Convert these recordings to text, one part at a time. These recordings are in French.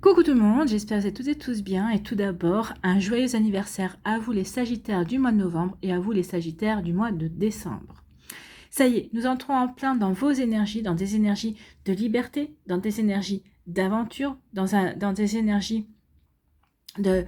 Coucou tout le monde, j'espère que vous êtes toutes et tous bien et tout d'abord un joyeux anniversaire à vous les Sagittaires du mois de novembre et à vous les Sagittaires du mois de décembre. Ça y est, nous entrons en plein dans vos énergies, dans des énergies de liberté, dans des énergies d'aventure, dans des énergies de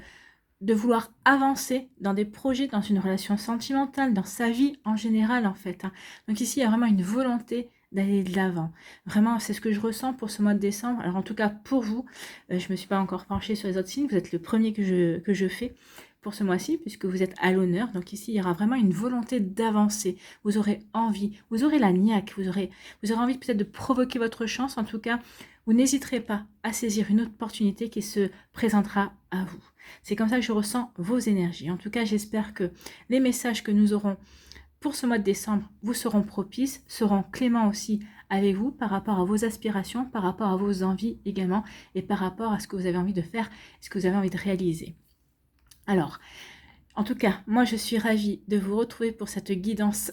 vouloir avancer dans des projets, dans une relation sentimentale, dans sa vie en général en fait. Donc ici, il y a vraiment une volonté d'aller de l'avant. Vraiment, c'est ce que je ressens pour ce mois de décembre. Alors en tout cas, pour vous, je ne me suis pas encore penchée sur les autres signes. Vous êtes le premier que je fais pour ce mois-ci, puisque vous êtes à l'honneur. Donc ici, il y aura vraiment une volonté d'avancer. Vous aurez envie, vous aurez la niaque, vous aurez envie peut-être de provoquer votre chance. En tout cas, vous n'hésiterez pas à saisir une opportunité qui se présentera à vous. C'est comme ça que je ressens vos énergies. En tout cas, j'espère que les messages que nous aurons pour ce mois de décembre vous seront propices, seront cléments aussi avec vous par rapport à vos aspirations, par rapport à vos envies également et par rapport à ce que vous avez envie de faire, ce que vous avez envie de réaliser. Alors, en tout cas, moi je suis ravie de vous retrouver pour cette guidance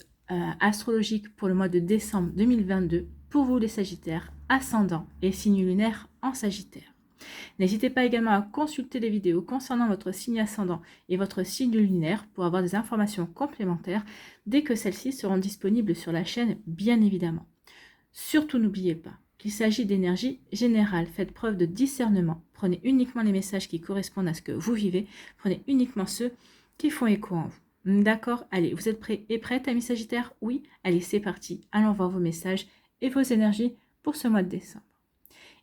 astrologique pour le mois de décembre 2022 pour vous les Sagittaires, ascendant et signe lunaire en Sagittaire. N'hésitez pas également à consulter les vidéos concernant votre signe ascendant et votre signe lunaire pour avoir des informations complémentaires dès que celles-ci seront disponibles sur la chaîne, bien évidemment. Surtout n'oubliez pas qu'il s'agit d'énergie générale. Faites preuve de discernement. Prenez uniquement les messages qui correspondent à ce que vous vivez. Prenez uniquement ceux qui font écho en vous. D'accord? Allez, vous êtes prêts et prêtes, amis Sagittaires? Oui? Allez, c'est parti. Allons voir vos messages et vos énergies pour ce mois de décembre.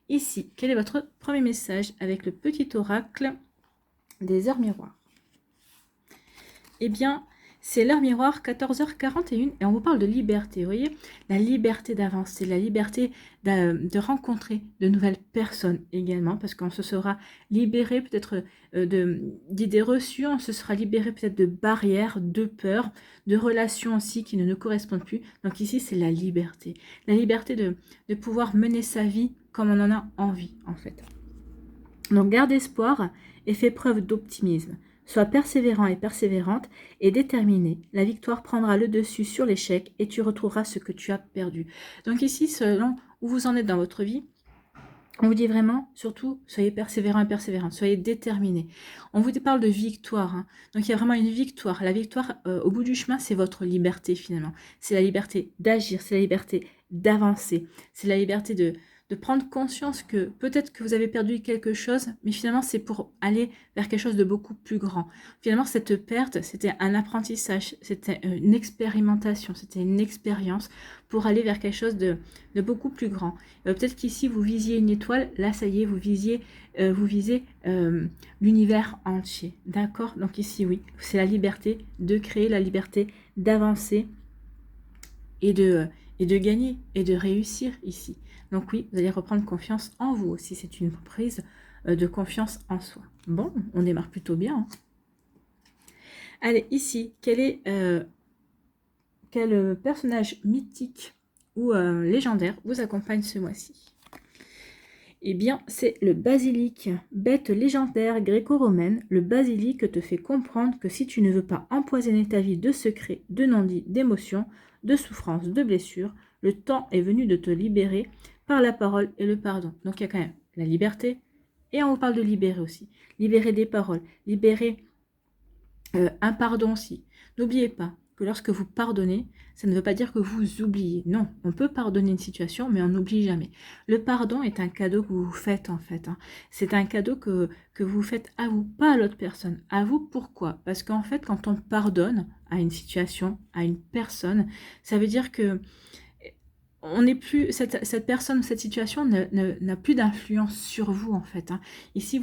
Ici, quel est votre premier message avec le petit oracle des heures miroirs? Eh bien, c'est l'heure miroir 14h41 et on vous parle de liberté, vous voyez? La liberté d'avancer, la liberté de rencontrer de nouvelles personnes également, parce qu'on se sera libéré peut-être d'idées reçues, on se sera libéré peut-être de barrières, de peurs, de relations aussi qui ne nous correspondent plus. Donc ici, c'est la liberté de pouvoir mener sa vie comme on en a envie en fait. Donc garde espoir et fais preuve d'optimisme. Sois persévérant et persévérante et déterminé. La victoire prendra le dessus sur l'échec et tu retrouveras ce que tu as perdu. Donc ici, selon où vous en êtes dans votre vie, on vous dit vraiment, surtout, soyez persévérant et persévérante, soyez déterminé. On vous parle de victoire. Donc il y a vraiment une victoire. La victoire, au bout du chemin, c'est votre liberté finalement. C'est la liberté d'agir, c'est la liberté d'avancer, c'est la liberté de prendre conscience que peut-être que vous avez perdu quelque chose, mais finalement c'est pour aller vers quelque chose de beaucoup plus grand. Finalement, cette perte, c'était un apprentissage, c'était une expérimentation, c'était une expérience pour aller vers quelque chose de beaucoup plus grand. Peut-être qu'ici, vous visiez une étoile, là, ça y est, vous visez l'univers entier. D'accord? Donc ici, oui, c'est la liberté de créer, la liberté d'avancer et de gagner et de réussir ici. Donc oui, vous allez reprendre confiance en vous aussi. C'est une prise de confiance en soi. Bon, on démarre plutôt bien. Hein. Allez, ici, quel personnage mythique ou légendaire vous accompagne ce mois-ci? Eh bien, c'est le basilic. Bête légendaire gréco-romaine, le basilic te fait comprendre que si tu ne veux pas empoisonner ta vie de secrets, de non-dits, d'émotions, de souffrances, de blessures, le temps est venu de te libérer par la parole et le pardon. Donc il y a quand même la liberté, et on vous parle de libérer aussi. Libérer des paroles, libérer un pardon aussi. N'oubliez pas que lorsque vous pardonnez, ça ne veut pas dire que vous oubliez. Non, on peut pardonner une situation, mais on n'oublie jamais. Le pardon est un cadeau que vous vous faites en fait. Hein. C'est un cadeau que vous faites à vous, pas à l'autre personne. À vous, pourquoi? Parce qu'en fait, quand on pardonne à une situation, à une personne, ça veut dire que on n'est plus, cette personne, cette situation n'a plus d'influence sur vous en fait. Hein. Ici,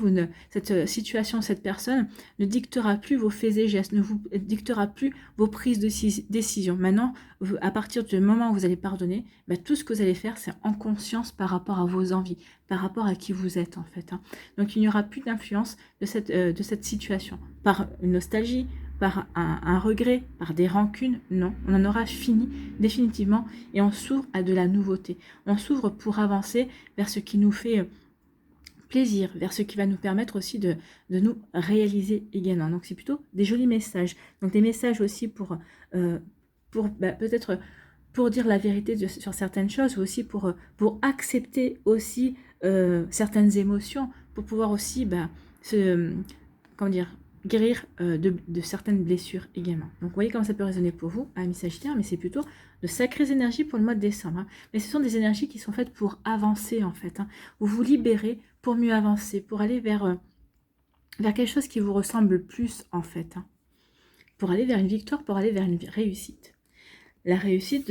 cette situation, cette personne ne dictera plus vos faits et gestes, ne vous dictera plus vos prises de décision. Maintenant, à partir du moment où vous allez pardonner, tout ce que vous allez faire, c'est en conscience par rapport à vos envies, par rapport à qui vous êtes en fait. Hein. Donc, il n'y aura plus d'influence de cette situation par une nostalgie, par un regret, par des rancunes, non, on en aura fini définitivement et on s'ouvre à de la nouveauté. On s'ouvre pour avancer vers ce qui nous fait plaisir, vers ce qui va nous permettre aussi de nous réaliser également. Donc c'est plutôt des jolis messages. Donc des messages aussi pour peut-être pour dire la vérité sur certaines choses ou aussi pour accepter aussi certaines émotions, pour pouvoir aussi comment dire, guérir de certaines blessures également. Donc vous voyez comment ça peut résonner pour vous, amis Sagittaire, mais c'est plutôt de sacrées énergies pour le mois de décembre. Hein. Mais ce sont des énergies qui sont faites pour avancer en fait. Hein. Vous vous libérez pour mieux avancer, pour aller vers quelque chose qui vous ressemble plus en fait. Hein. Pour aller vers une victoire, pour aller vers une réussite. La réussite,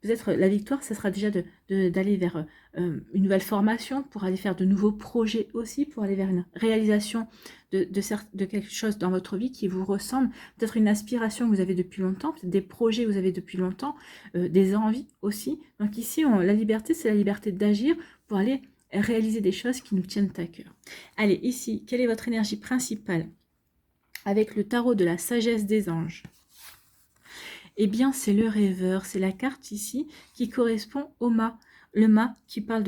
peut-être la victoire, ça sera déjà d'aller vers une nouvelle formation, pour aller faire de nouveaux projets aussi, pour aller vers une réalisation de quelque chose dans votre vie qui vous ressemble, peut-être une aspiration que vous avez depuis longtemps, peut-être des projets que vous avez depuis longtemps, des envies aussi. Donc ici, la liberté, c'est la liberté d'agir pour aller réaliser des choses qui nous tiennent à cœur. Allez, ici, quelle est votre énergie principale avec le tarot de la sagesse des anges? Eh bien, c'est le rêveur, c'est la carte ici qui correspond au mât. Le mât qui parle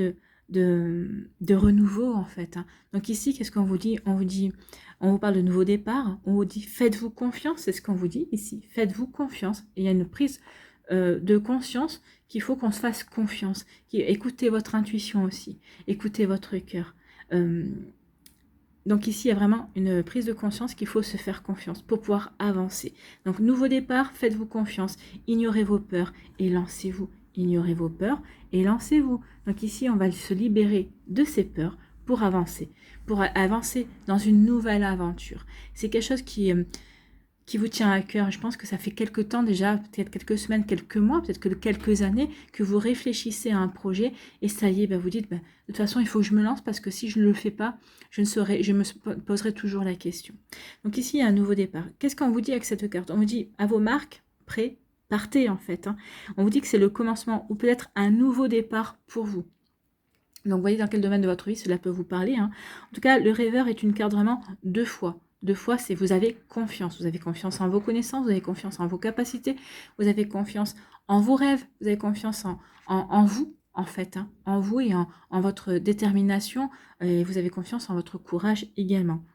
de renouveau, en fait. Hein. Donc ici, qu'est-ce qu'on vous dit? On vous parle de nouveau départ, on vous dit faites-vous confiance, c'est ce qu'on vous dit ici, faites-vous confiance. Et il y a une prise de conscience qu'il faut qu'on se fasse confiance. Écoutez votre intuition aussi, écoutez votre cœur. Donc ici, il y a vraiment une prise de conscience qu'il faut se faire confiance pour pouvoir avancer. Donc nouveau départ, faites-vous confiance, ignorez vos peurs et lancez-vous. Ignorez vos peurs et lancez-vous. Donc ici, on va se libérer de ces peurs pour avancer dans une nouvelle aventure. C'est quelque chose qui vous tient à cœur. Je pense que ça fait quelques temps déjà, peut-être quelques semaines, quelques mois, peut-être que quelques années, que vous réfléchissez à un projet et ça y est, vous dites, de toute façon, il faut que je me lance parce que si je ne le fais pas, je me poserai toujours la question. Donc ici, il y a un nouveau départ. Qu'est-ce qu'on vous dit avec cette carte? On vous dit, à vos marques, prêts, partez en fait. Hein. On vous dit que c'est le commencement ou peut-être un nouveau départ pour vous. Donc vous voyez dans quel domaine de votre vie cela peut vous parler. Hein. En tout cas, le rêveur est une carte vraiment deux fois. Deux fois, c'est vous avez confiance. Vous avez confiance en vos connaissances, vous avez confiance en vos capacités, vous avez confiance en vos rêves, vous avez confiance en vous, en fait, hein, en vous et en votre détermination, et vous avez confiance en votre courage également.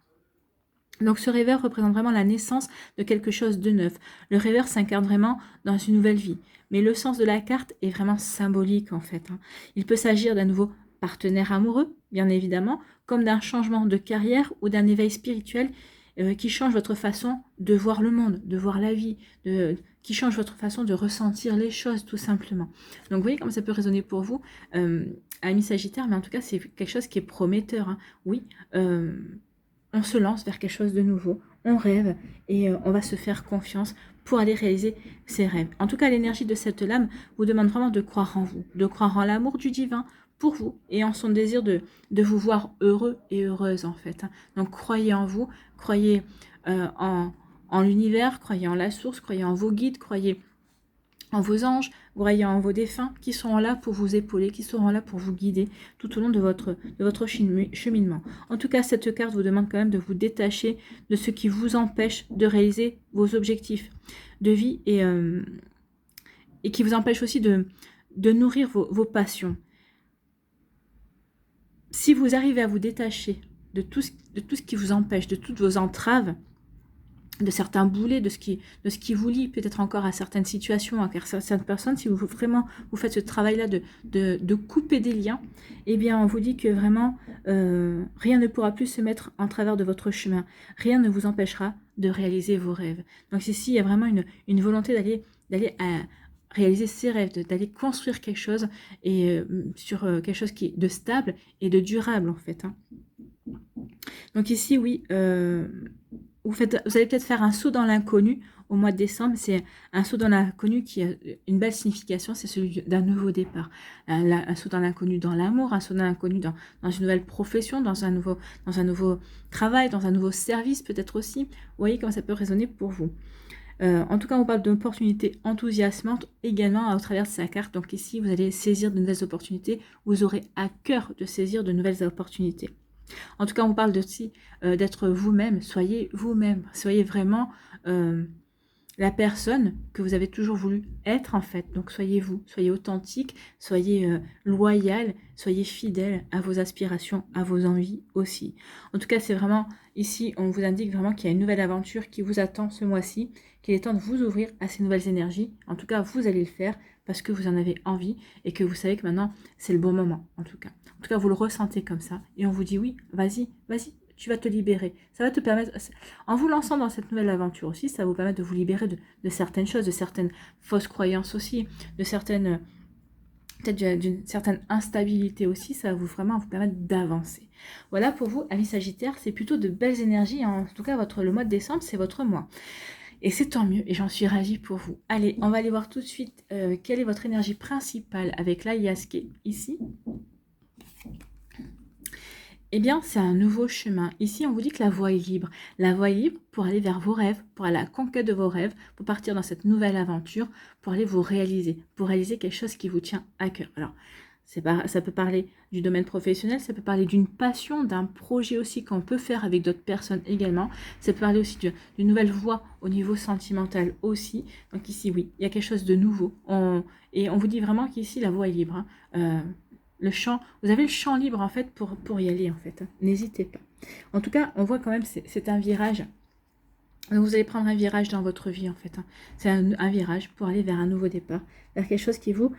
Donc ce rêveur représente vraiment la naissance de quelque chose de neuf. Le rêveur s'incarne vraiment dans une nouvelle vie. Mais le sens de la carte est vraiment symbolique en fait. Hein. Il peut s'agir d'un nouveau partenaire amoureux, bien évidemment, comme d'un changement de carrière ou d'un éveil spirituel qui change votre façon de voir le monde, de voir la vie, qui change votre façon de ressentir les choses tout simplement. Donc vous voyez comment ça peut résonner pour vous, amis Sagittaire, mais en tout cas c'est quelque chose qui est prometteur. Hein. Oui, on se lance vers quelque chose de nouveau, on rêve et on va se faire confiance pour aller réaliser ses rêves. En tout cas, l'énergie de cette lame vous demande vraiment de croire en vous, de croire en l'amour du divin pour vous et en son désir de vous voir heureux et heureuse en fait. Hein. Donc croyez en vous, croyez en l'univers, croyez en la source, croyez en vos guides, croyez en vos anges, croyez en vos défunts qui seront là pour vous épauler, qui seront là pour vous guider tout au long de votre cheminement. En tout cas, cette carte vous demande quand même de vous détacher de ce qui vous empêche de réaliser vos objectifs de vie et qui vous empêche aussi de nourrir vos passions. Si vous arrivez à vous détacher de tout ce qui vous empêche, de toutes vos entraves, de certains boulets, de ce qui vous lie peut-être encore à certaines situations, à certaines personnes, si vous vraiment vous faites ce travail-là de couper des liens, eh bien on vous dit que vraiment rien ne pourra plus se mettre en travers de votre chemin, rien ne vous empêchera de réaliser vos rêves. Donc ici il y a vraiment une volonté d'aller à réaliser ses rêves, d'aller construire quelque chose et sur quelque chose qui est de stable et de durable en fait. Hein. Donc ici oui. Vous allez peut-être faire un saut dans l'inconnu au mois de décembre. C'est un saut dans l'inconnu qui a une belle signification, c'est celui d'un nouveau départ. Un saut dans l'inconnu dans l'amour, un saut dans l'inconnu dans une nouvelle profession, dans un nouveau travail, dans un nouveau service peut-être aussi. Vous voyez comment ça peut résonner pour vous. En tout cas, on parle d'opportunités enthousiasmantes également au travers de sa carte. Donc ici, vous allez saisir de nouvelles opportunités. Vous aurez à cœur de saisir de nouvelles opportunités. En tout cas, on parle aussi d'être vous-même. Soyez vous-même. Soyez vraiment la personne que vous avez toujours voulu être en fait. Donc soyez vous, soyez authentique, soyez loyal, soyez fidèle à vos aspirations, à vos envies aussi. En tout cas, c'est vraiment, ici, on vous indique vraiment qu'il y a une nouvelle aventure qui vous attend ce mois-ci, qu'il est temps de vous ouvrir à ces nouvelles énergies. En tout cas, vous allez le faire parce que vous en avez envie et que vous savez que maintenant, c'est le bon moment, en tout cas. En tout cas, vous le ressentez comme ça et on vous dit oui, vas-y, vas-y, tu vas te libérer. Ça va te permettre, en vous lançant dans cette nouvelle aventure aussi, ça va vous permettre de vous libérer de certaines choses, de certaines fausses croyances aussi, de certaines, peut-être d'une certaine instabilité aussi, ça va vous vraiment vous permettre d'avancer. Voilà pour vous, amis Sagittaire, c'est plutôt de belles énergies, en tout cas le mois de décembre, c'est votre mois. Et c'est tant mieux, et j'en suis ravie pour vous. Allez, on va aller voir tout de suite quelle est votre énergie principale avec l'Ayaske ici. Eh bien, c'est un nouveau chemin. Ici, on vous dit que la voie est libre. La voie est libre pour aller vers vos rêves, pour aller à la conquête de vos rêves, pour partir dans cette nouvelle aventure, pour aller vous réaliser, pour réaliser quelque chose qui vous tient à cœur. Alors, ça peut parler du domaine professionnel, ça peut parler d'une passion, d'un projet aussi qu'on peut faire avec d'autres personnes également. Ça peut parler aussi d'une nouvelle voie au niveau sentimental aussi. Donc ici, oui, il y a quelque chose de nouveau. Et on vous dit vraiment qu'ici, la voie est libre. Le champ, vous avez le champ libre en fait pour y aller en fait. N'hésitez pas. En tout cas, on voit quand même c'est un virage. Vous allez prendre un virage dans votre vie en fait. C'est un virage pour aller vers un nouveau départ, vers quelque chose qui vous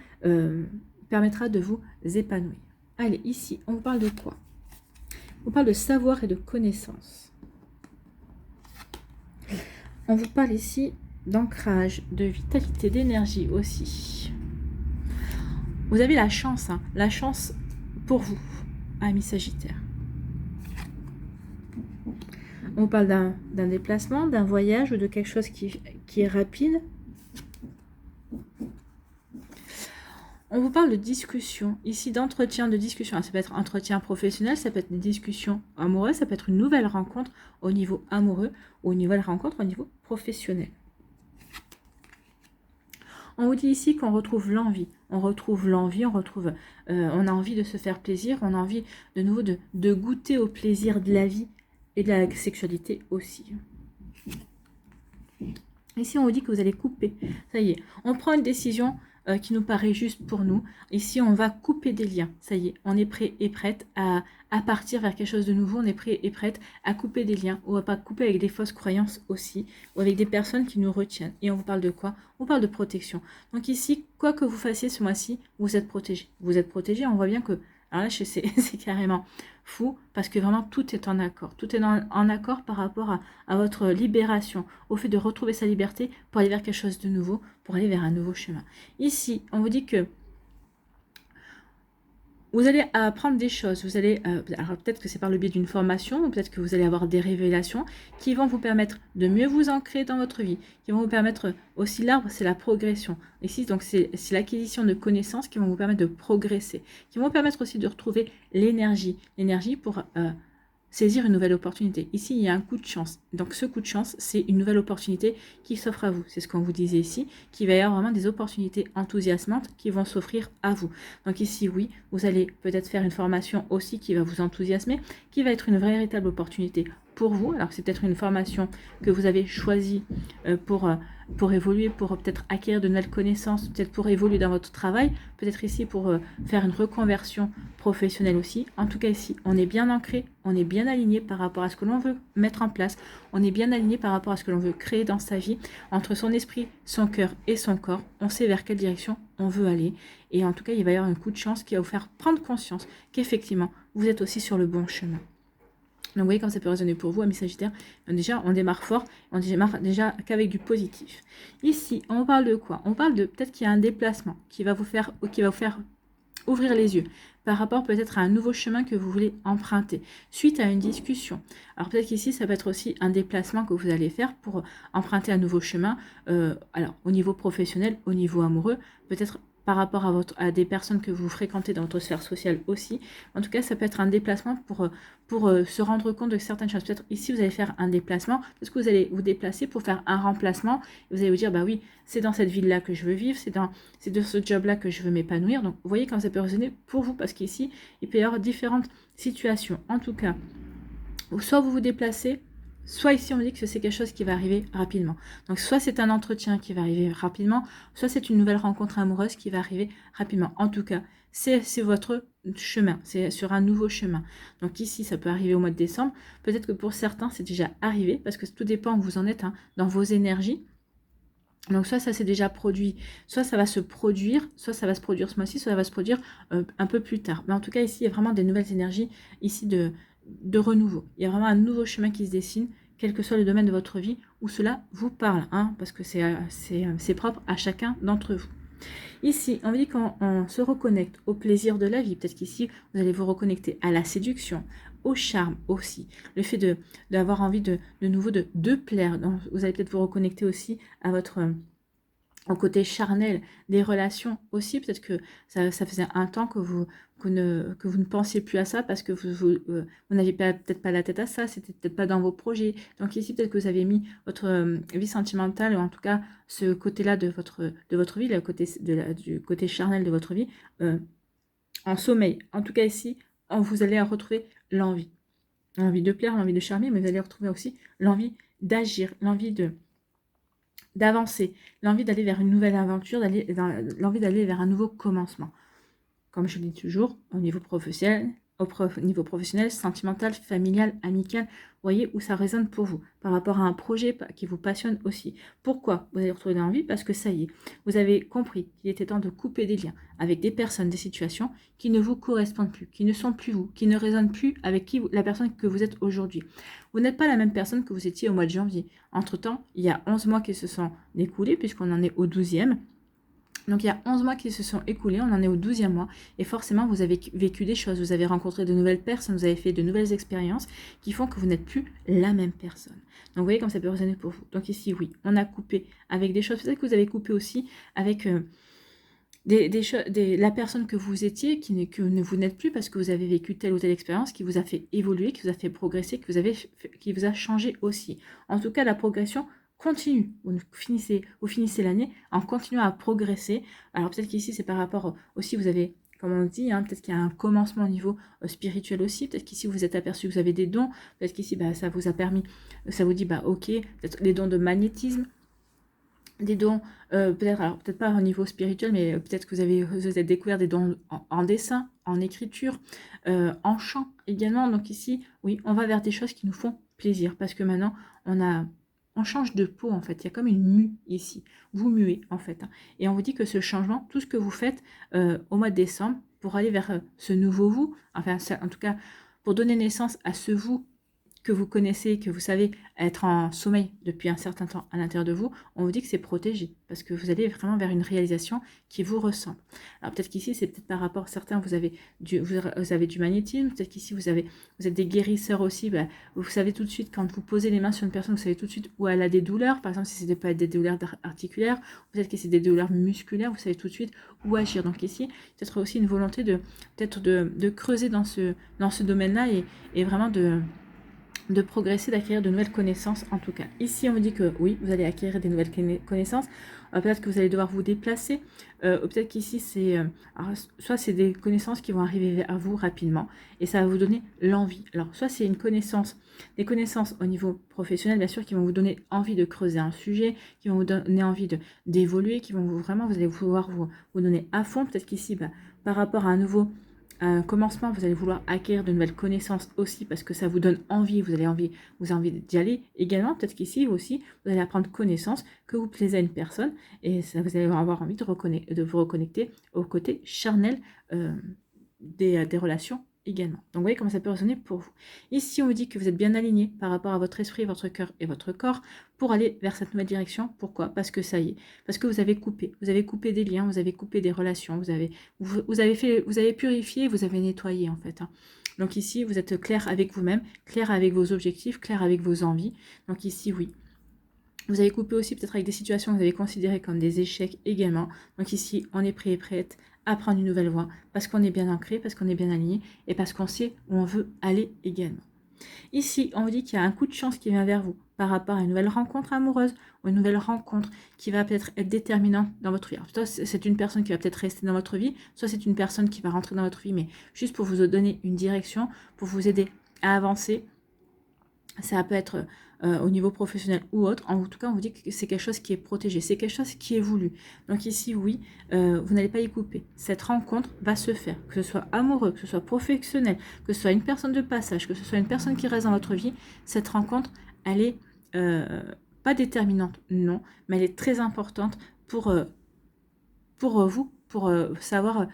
permettra de vous épanouir. Allez, ici, on vous parle de quoi? On parle de savoir et de connaissance. On vous parle ici d'ancrage, de vitalité, d'énergie aussi. Vous avez la chance pour vous, amis Sagittaire. On vous parle d'un déplacement, d'un voyage ou de quelque chose qui est rapide. On vous parle de discussion, ici d'entretien, de discussion. Ça peut être entretien professionnel, ça peut être une discussion amoureuse, ça peut être une nouvelle rencontre au niveau amoureux ou une nouvelle rencontre au niveau professionnel. On vous dit ici qu'on retrouve l'envie. On retrouve l'envie, on a envie de se faire plaisir, on a envie de nouveau de goûter au plaisir de la vie et de la sexualité aussi. Ici, on vous dit que vous allez couper. Ça y est, on prend une décision qui nous paraît juste pour nous. Ici, on va couper des liens. Ça y est, on est prêt et prête à partir vers quelque chose de nouveau. On est prêt et prête à couper des liens. On ne va pas couper avec des fausses croyances aussi, ou avec des personnes qui nous retiennent. Et on vous parle de quoi? On parle de protection. Donc ici, quoi que vous fassiez ce mois-ci, vous êtes protégé. Vous êtes protégé, on voit bien que... Alors là, c'est carrément fou, parce que vraiment, tout est en accord. Tout est en accord par rapport à votre libération, au fait de retrouver sa liberté pour aller vers quelque chose de nouveau, pour aller vers un nouveau chemin. Ici, on vous dit que vous allez apprendre des choses. Vous allez, alors peut-être que c'est par le biais d'une formation, ou peut-être que vous allez avoir des révélations qui vont vous permettre de mieux vous ancrer dans votre vie, qui vont vous permettre aussi, l'arbre, c'est la progression. Ici, donc, c'est l'acquisition de connaissances qui vont vous permettre de progresser, qui vont vous permettre aussi de retrouver l'énergie pour saisir une nouvelle opportunité. Ici, il y a un coup de chance. Donc, ce coup de chance, c'est une nouvelle opportunité qui s'offre à vous. C'est ce qu'on vous disait ici, qu'il va y avoir vraiment des opportunités enthousiasmantes qui vont s'offrir à vous. Donc ici, oui, vous allez peut-être faire une formation aussi qui va vous enthousiasmer, qui va être une véritable opportunité pour vous. Alors, c'est peut-être une formation que vous avez choisie pour évoluer, pour peut-être acquérir de nouvelles connaissances, peut-être pour évoluer dans votre travail, peut-être ici pour faire une reconversion professionnelle aussi. En tout cas, ici, on est bien ancré, on est bien aligné par rapport à ce que l'on veut mettre en place, on est bien aligné par rapport à ce que l'on veut créer dans sa vie, entre son esprit, son cœur et son corps. On sait vers quelle direction on veut aller. Et en tout cas, il va y avoir un coup de chance qui va vous faire prendre conscience qu'effectivement, vous êtes aussi sur le bon chemin. Donc, vous voyez comme ça peut résonner pour vous, amis Sagittaires. Déjà, on démarre fort, on démarre déjà qu'avec du positif. Ici, on parle de quoi? On parle de peut-être qu'il y a un déplacement qui va vous faire ouvrir les yeux par rapport peut-être à un nouveau chemin que vous voulez emprunter suite à une discussion. Alors peut-être qu'ici, ça peut être aussi un déplacement que vous allez faire pour emprunter un nouveau chemin, alors au niveau professionnel, au niveau amoureux, peut-être par rapport à des personnes que vous fréquentez dans votre sphère sociale aussi. En tout cas, ça peut être un déplacement pour se rendre compte de certaines choses. Peut-être ici, vous allez faire un déplacement parce que vous allez vous déplacer pour faire un remplacement. Et vous allez vous dire, bah oui, c'est dans cette ville-là que je veux vivre, c'est de ce job-là que je veux m'épanouir. Donc, vous voyez comme ça peut résonner pour vous parce qu'ici, il peut y avoir différentes situations. En tout cas, soit vous vous déplacez, soit ici on dit que c'est quelque chose qui va arriver rapidement. Donc soit c'est un entretien qui va arriver rapidement, soit c'est une nouvelle rencontre amoureuse qui va arriver rapidement. En tout cas, c'est votre chemin, c'est sur un nouveau chemin. Donc ici, ça peut arriver au mois de décembre. Peut-être que pour certains, c'est déjà arrivé, parce que tout dépend où vous en êtes dans vos énergies. Donc soit ça s'est déjà produit, soit ça va se produire, soit ça va se produire ce mois-ci, soit ça va se produire un peu plus tard. Mais en tout cas ici, il y a vraiment des nouvelles énergies ici de renouveau. Il y a vraiment un nouveau chemin qui se dessine, quel que soit le domaine de votre vie où cela vous parle, hein, parce que c'est propre à chacun d'entre vous. Ici, on me dit qu'on se reconnecte au plaisir de la vie. Peut-être qu'ici, vous allez vous reconnecter à la séduction, au charme aussi. Le fait d'avoir envie de nouveau de plaire. Donc, vous allez peut-être vous reconnecter aussi à votre au côté charnel des relations aussi. Peut-être que ça faisait un temps que vous ne pensiez plus à ça parce que vous n'aviez peut-être pas la tête à ça, c'était peut-être pas dans vos projets. Donc ici, peut-être que vous avez mis votre vie sentimentale, ou en tout cas ce côté-là de votre vie, du côté charnel de votre vie, en sommeil. En tout cas ici, vous allez retrouver l'envie. L'envie de plaire, l'envie de charmer, mais vous allez retrouver aussi l'envie d'agir, l'envie d'avancer, l'envie d'aller vers une nouvelle aventure, l'envie d'aller vers un nouveau commencement. Comme je le dis toujours, au niveau professionnel, niveau professionnel, sentimental, familial, amical, vous voyez où ça résonne pour vous, par rapport à un projet qui vous passionne aussi. Pourquoi vous allez retrouver l'envie? Parce que ça y est, vous avez compris qu'il était temps de couper des liens avec des personnes, des situations qui ne vous correspondent plus, qui ne sont plus vous, qui ne résonnent plus avec la personne que vous êtes aujourd'hui. Vous n'êtes pas la même personne que vous étiez au mois de janvier. Entre-temps, il y a 11 mois qui se sont écoulés, puisqu'on en est au 12e. Donc il y a 11 mois qui se sont écoulés, on en est au 12e mois, et forcément vous avez vécu des choses, vous avez rencontré de nouvelles personnes, vous avez fait de nouvelles expérienchoses qui font que vous n'êtes plus la même personne. Donc vous voyez comme ça peut résonner pour vous. Donc ici oui, on a coupé avec des choses, peut-être que vous avez coupé aussi avec la personne que vous étiez, que vous n'êtes plus parce que vous avez vécu telle ou telle expérience qui vous a fait évoluer, qui vous a fait progresser, qui vous a changé aussi. En tout cas la progression continue. Vous finissez l'année en continuant à progresser. Alors peut-être qu'ici, c'est par rapport aussi, vous avez, comme on dit, hein, peut-être qu'il y a un commencement au niveau spirituel aussi. Peut-être qu'ici, vous êtes aperçu que vous avez des dons. Peut-être qu'ici, ça vous a permis, ça vous dit, ok, peut-être les dons de magnétisme, des dons, peut-être pas au niveau spirituel, mais peut-être que vous avez découvert des dons en dessin, en écriture, en chant également. Donc ici, oui, on va vers des choses qui nous font plaisir parce que maintenant, on change de peau en fait, il y a comme une mue ici, vous muez en fait. Hein. Et on vous dit que ce changement, tout ce que vous faites au mois de décembre pour aller vers ce nouveau vous, enfin en tout cas pour donner naissance à ce vous que vous connaissez, que vous savez être en sommeil depuis un certain temps à l'intérieur de vous, on vous dit que c'est protégé parce que vous allez vraiment vers une réalisation qui vous ressemble. Alors peut-être qu'ici, c'est peut-être par rapport à certains, vous avez du magnétisme, peut-être qu'ici, vous êtes des guérisseurs aussi, vous savez tout de suite, quand vous posez les mains sur une personne, vous savez tout de suite où elle a des douleurs, par exemple, si ce n'est pas des douleurs articulaires, peut-être que c'est des douleurs musculaires, vous savez tout de suite où agir. Donc ici, peut-être aussi une volonté de creuser dans ce domaine-là et vraiment de progresser, d'acquérir de nouvelles connaissances en tout cas. Ici, on me dit que oui, vous allez acquérir des nouvelles connaissances. Peut-être que vous allez devoir vous déplacer. Ou peut-être qu'ici, soit c'est des connaissances qui vont arriver à vous rapidement et ça va vous donner l'envie. Alors, soit c'est des connaissances au niveau professionnel, bien sûr, qui vont vous donner envie de creuser un sujet, qui vont vous donner envie d'évoluer, qui vont vous allez pouvoir vous donner à fond. Peut-être qu'ici, par rapport à un nouveau commencement, vous allez vouloir acquérir de nouvelles connaissances aussi parce que ça vous donne envie, vous avez envie d'y aller. Également, peut-être qu'ici aussi, vous allez apprendre connaissance que vous plaisez à une personne et ça, vous allez avoir envie de vous reconnecter au côté charnel des relations également. Donc, vous voyez comment ça peut résonner pour vous. Ici, on vous dit que vous êtes bien aligné par rapport à votre esprit, votre cœur et votre corps pour aller vers cette nouvelle direction. Pourquoi? Parce que ça y est. Parce que vous avez coupé. Vous avez coupé des liens, vous avez coupé des relations, vous avez purifié, vous avez nettoyé en fait. Hein. Donc ici, vous êtes clair avec vous-même, clair avec vos objectifs, clair avec vos envies. Donc ici, oui. Vous avez coupé aussi peut-être avec des situations que vous avez considérées comme des échecs également. Donc ici, on est prêt et prête à prendre une nouvelle voie parce qu'on est bien ancré, parce qu'on est bien aligné et parce qu'on sait où on veut aller également. Ici, on vous dit qu'il y a un coup de chance qui vient vers vous par rapport à une nouvelle rencontre amoureuse ou une nouvelle rencontre qui va peut-être être déterminante dans votre vie. Alors, soit c'est une personne qui va peut-être rester dans votre vie, soit c'est une personne qui va rentrer dans votre vie, mais juste pour vous donner une direction, pour vous aider à avancer. Ça peut être au niveau professionnel ou autre. En tout cas, on vous dit que c'est quelque chose qui est protégé, c'est quelque chose qui est voulu. Donc ici, oui, vous n'allez pas y couper. Cette rencontre va se faire, que ce soit amoureux, que ce soit professionnel, que ce soit une personne de passage, que ce soit une personne qui reste dans votre vie. Cette rencontre, elle est pas déterminante, non, mais elle est très importante pour vous, pour savoir,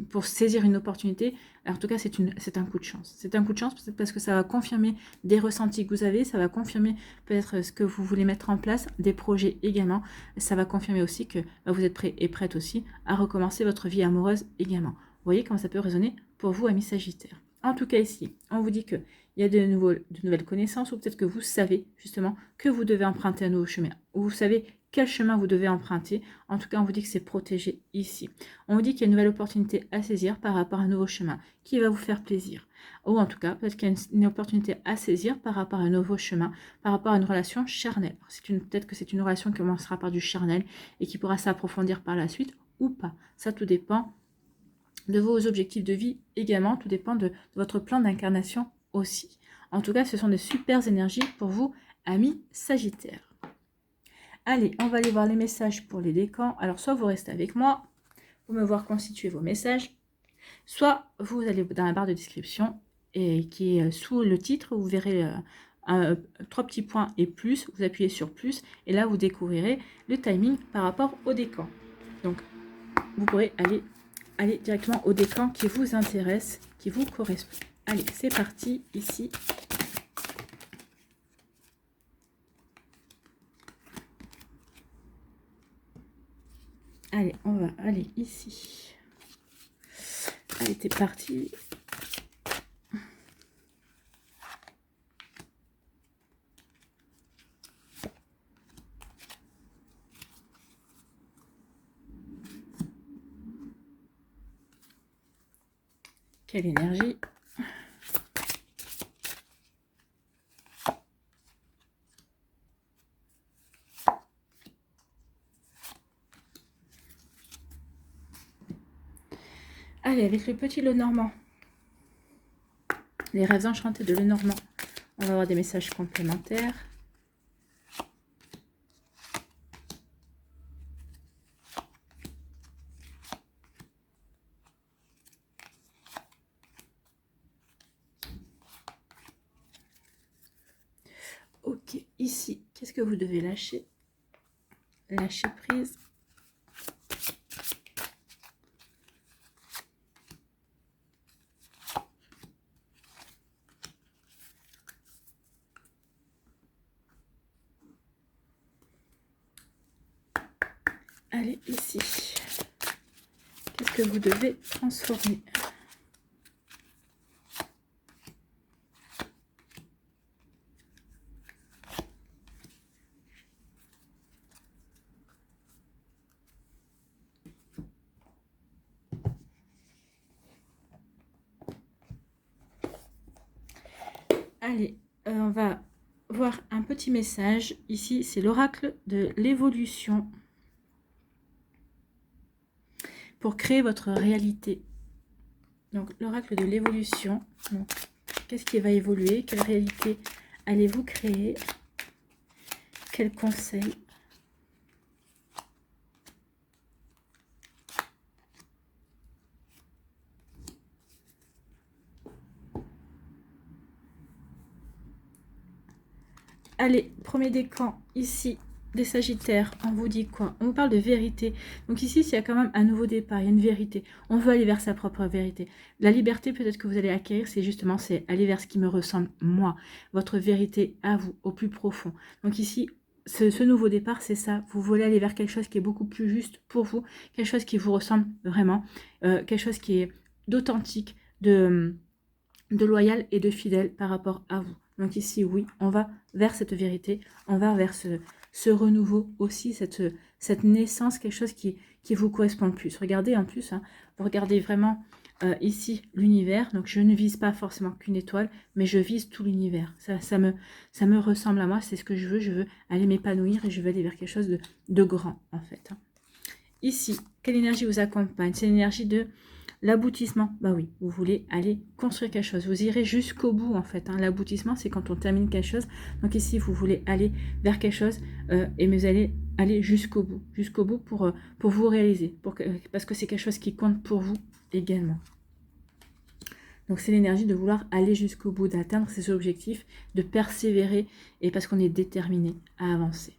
pour saisir une opportunité. Alors, en tout cas, c'est un coup de chance. C'est un coup de chance peut-être parce que ça va confirmer des ressentis que vous avez, ça va confirmer peut-être ce que vous voulez mettre en place, des projets également. Ça va confirmer aussi que vous êtes prêt et prête aussi à recommencer votre vie amoureuse également. Vous voyez comment ça peut résonner pour vous, amis Sagittaires. En tout cas, ici, on vous dit qu'il y a de nouvelles connaissances, ou peut-être que vous savez justement que vous devez emprunter un nouveau chemin, ou vous savez quel chemin vous devez emprunter. En tout cas, on vous dit que c'est protégé ici. On vous dit qu'il y a une nouvelle opportunité à saisir par rapport à un nouveau chemin qui va vous faire plaisir. Ou en tout cas, peut-être qu'il y a une opportunité à saisir par rapport à un nouveau chemin, par rapport à une relation charnelle. Peut-être que c'est une relation qui commencera par du charnel et qui pourra s'approfondir par la suite ou pas. Ça, tout dépend de vos objectifs de vie également. Tout dépend de votre plan d'incarnation aussi. En tout cas, ce sont des super énergies pour vous, amis Sagittaires. Allez, on va aller voir les messages pour les décans. Alors, soit vous restez avec moi pour me voir constituer vos messages, soit vous allez dans la barre de description et qui est sous le titre, vous verrez 3 petits points et plus, vous appuyez sur plus et là vous découvrirez le timing par rapport au décan. Donc, vous pourrez aller directement au décan qui vous intéresse, qui vous correspond. Allez, c'est parti ici. Allez, on va aller ici. Allez, c'est parti. Quelle énergie. Allez, avec le petit Lenormand, les rêves enchantés de Lenormand, on va avoir des messages complémentaires. Ok, ici, qu'est-ce que vous devez lâcher? Lâcher prise. Allez, ici. Qu'est-ce que vous devez transformer? Allez, on va voir un petit message. Ici, c'est l'oracle de l'évolution. Pour créer votre réalité. Donc, l'oracle de l'évolution. Qu'est-ce qui va évoluer? Quelle réalité allez-vous créer? Quels conseils? Allez, premier décan, ici, des Sagittaires, on vous dit quoi? On vous parle de vérité. Donc ici, il y a quand même un nouveau départ, il y a une vérité. On veut aller vers sa propre vérité. La liberté, peut-être que vous allez acquérir, c'est justement, c'est aller vers ce qui me ressemble, moi. Votre vérité à vous, au plus profond. Donc ici, ce nouveau départ, c'est ça. Vous voulez aller vers quelque chose qui est beaucoup plus juste pour vous, quelque chose qui vous ressemble vraiment, quelque chose qui est d'authentique, de loyal et de fidèle par rapport à vous. Donc ici, oui, on va vers cette vérité, on va vers ce renouveau aussi, cette naissance, quelque chose qui vous correspond le plus. Regardez en plus, hein, vous regardez vraiment ici l'univers, donc je ne vise pas forcément qu'une étoile, mais je vise tout l'univers. Ça me ressemble à moi, c'est ce que je veux aller m'épanouir et je veux aller vers quelque chose de grand en fait. Hein. Ici, quelle énergie vous accompagne? C'est l'énergie de l'aboutissement. Bah oui, vous voulez aller construire quelque chose. Vous irez jusqu'au bout en fait. Hein. L'aboutissement, c'est quand on termine quelque chose. Donc ici, vous voulez aller vers quelque chose et vous allez aller jusqu'au bout pour vous réaliser. Parce que c'est quelque chose qui compte pour vous également. Donc c'est l'énergie de vouloir aller jusqu'au bout, d'atteindre ses objectifs, de persévérer, et parce qu'on est déterminé à avancer.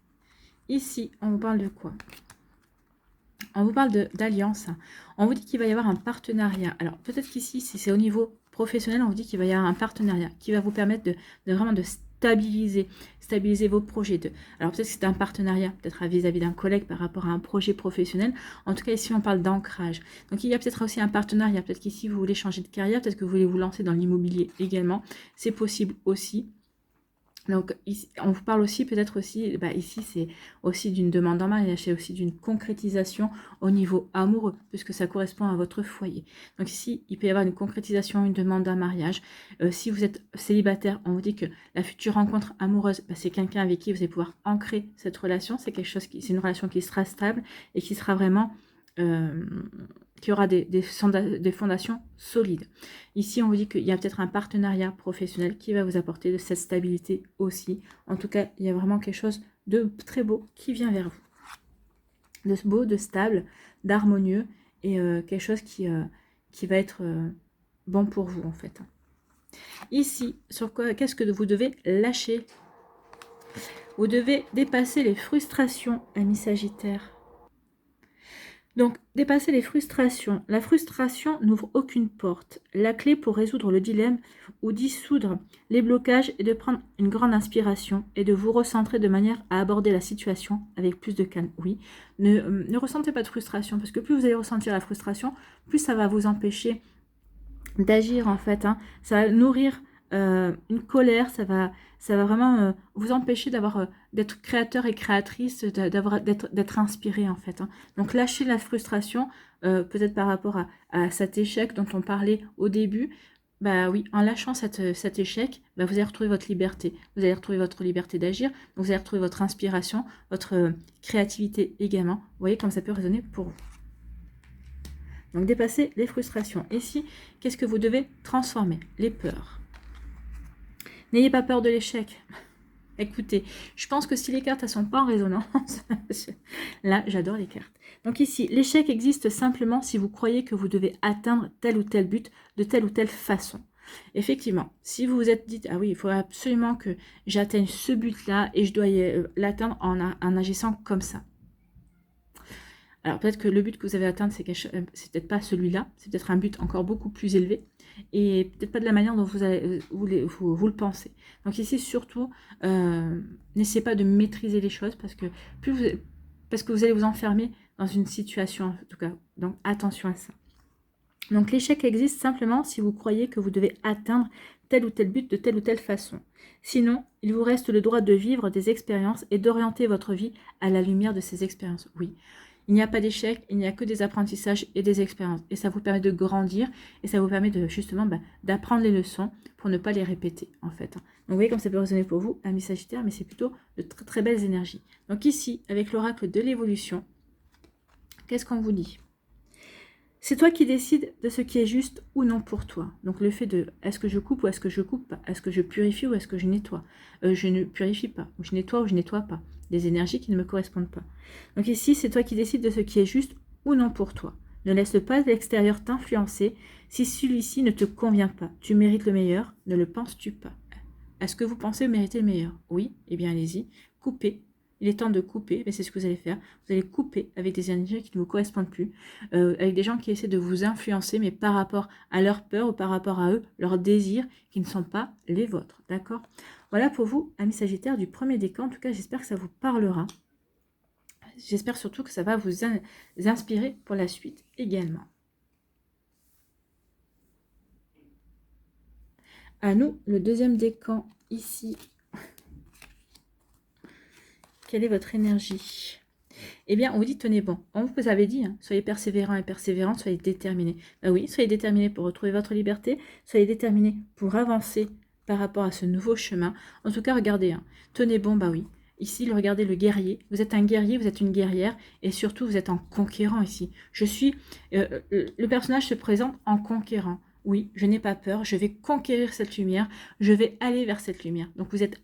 Ici, on vous parle de quoi? On vous parle d'alliance. On vous dit qu'il va y avoir un partenariat. Alors peut-être qu'ici, si c'est au niveau professionnel, on vous dit qu'il va y avoir un partenariat qui va vous permettre de vraiment de stabiliser vos projets. Alors peut-être que c'est un partenariat, peut-être vis-à-vis d'un collègue par rapport à un projet professionnel. En tout cas, ici, on parle d'ancrage. Donc il y a peut-être aussi un partenariat. Peut-être qu'ici, vous voulez changer de carrière, peut-être que vous voulez vous lancer dans l'immobilier également. C'est possible aussi. Donc, ici, on vous parle aussi, peut-être aussi, ici, c'est aussi d'une demande en mariage, c'est aussi d'une concrétisation au niveau amoureux, puisque ça correspond à votre foyer. Donc ici, il peut y avoir une concrétisation, une demande en mariage. Si vous êtes célibataire, on vous dit que la future rencontre amoureuse, c'est quelqu'un avec qui vous allez pouvoir ancrer cette relation. C'est c'est une relation qui sera stable et qui sera vraiment... qui aura des fondations solides. Ici, on vous dit qu'il y a peut-être un partenariat professionnel qui va vous apporter de cette stabilité aussi. En tout cas, il y a vraiment quelque chose de très beau qui vient vers vous. De beau, de stable, d'harmonieux et quelque chose qui va être bon pour vous en fait. Ici, sur quoi, qu'est-ce que vous devez lâcher? Vous devez dépasser les frustrations, amis Sagittaire. Donc, dépasser les frustrations. La frustration n'ouvre aucune porte. La clé pour résoudre le dilemme ou dissoudre les blocages est de prendre une grande inspiration et de vous recentrer de manière à aborder la situation avec plus de calme. Oui, ne ressentez pas de frustration parce que plus vous allez ressentir la frustration, plus ça va vous empêcher d'agir en fait. Ça va nourrir une colère, ça va vraiment vous empêcher d'être créateur et créatrice, d'être inspiré en fait. Donc lâchez la frustration, peut-être par rapport à cet échec dont on parlait au début. Oui, en lâchant cet échec, vous allez retrouver votre liberté. Vous allez retrouver votre liberté d'agir, vous allez retrouver votre inspiration, votre créativité également. Vous voyez comme ça peut résonner pour vous. Donc dépasser les frustrations. Ici, qu'est-ce que vous devez transformer? Les peurs. N'ayez pas peur de l'échec. Écoutez, je pense que si les cartes ne sont pas en résonance, là, j'adore les cartes. Donc ici, l'échec existe simplement si vous croyez que vous devez atteindre tel ou tel but de telle ou telle façon. Effectivement, si vous vous êtes dit, ah oui, il faut absolument que j'atteigne ce but-là et je dois l'atteindre en agissant comme ça. Alors peut-être que le but que vous avez atteint, c'est peut-être pas celui-là, c'est peut-être un but encore beaucoup plus élevé et peut-être pas de la manière dont vous le pensez. Donc ici surtout, n'essayez pas de maîtriser les choses parce que vous allez vous enfermer dans une situation en tout cas. Donc attention à ça. Donc l'échec existe simplement si vous croyez que vous devez atteindre tel ou tel but de telle ou telle façon. Sinon, il vous reste le droit de vivre des expériences et d'orienter votre vie à la lumière de ces expériences. Oui. Il n'y a pas d'échec, il n'y a que des apprentissages et des expériences. Et ça vous permet de grandir et ça vous permet justement d'apprendre les leçons pour ne pas les répéter en fait. Donc vous voyez comme ça peut résonner pour vous, amis Sagittaire, mais c'est plutôt de très très belles énergies. Donc ici, avec l'oracle de l'évolution, qu'est-ce qu'on vous dit? C'est toi qui décides de ce qui est juste ou non pour toi. Donc le fait de est-ce que je coupe ou est-ce que je coupe pas? Est-ce que je purifie ou est-ce que je nettoie? Je ne purifie pas, ou je nettoie ou je nettoie pas. Des énergies qui ne me correspondent pas. Donc ici, c'est toi qui décides de ce qui est juste ou non pour toi. Ne laisse pas l'extérieur t'influencer si celui-ci ne te convient pas. Tu mérites le meilleur, ne le penses-tu pas? Est-ce que vous pensez mériter le meilleur? Oui, eh bien allez-y, coupez. Il est temps de couper, mais c'est ce que vous allez faire. Vous allez couper avec des énergies qui ne vous correspondent plus, avec des gens qui essaient de vous influencer, mais par rapport à leur peur ou par rapport à eux, leurs désirs qui ne sont pas les vôtres. D'accord? Voilà pour vous, amis Sagittaires, du premier décan. En tout cas, j'espère que ça vous parlera. J'espère surtout que ça va vous inspirer pour la suite également. À nous, le deuxième décan ici. Quelle est votre énergie? Eh bien, on vous dit, tenez bon. On vous avait dit, soyez persévérants et persévérants, soyez déterminés. Oui, soyez déterminés pour retrouver votre liberté, soyez déterminés pour avancer par rapport à ce nouveau chemin. En tout cas, regardez, tenez bon, oui. Ici, regardez le guerrier. Vous êtes un guerrier, vous êtes une guerrière, et surtout, vous êtes en conquérant ici. Le personnage se présente en conquérant. Oui, je n'ai pas peur, je vais conquérir cette lumière, je vais aller vers cette lumière. Donc, vous êtes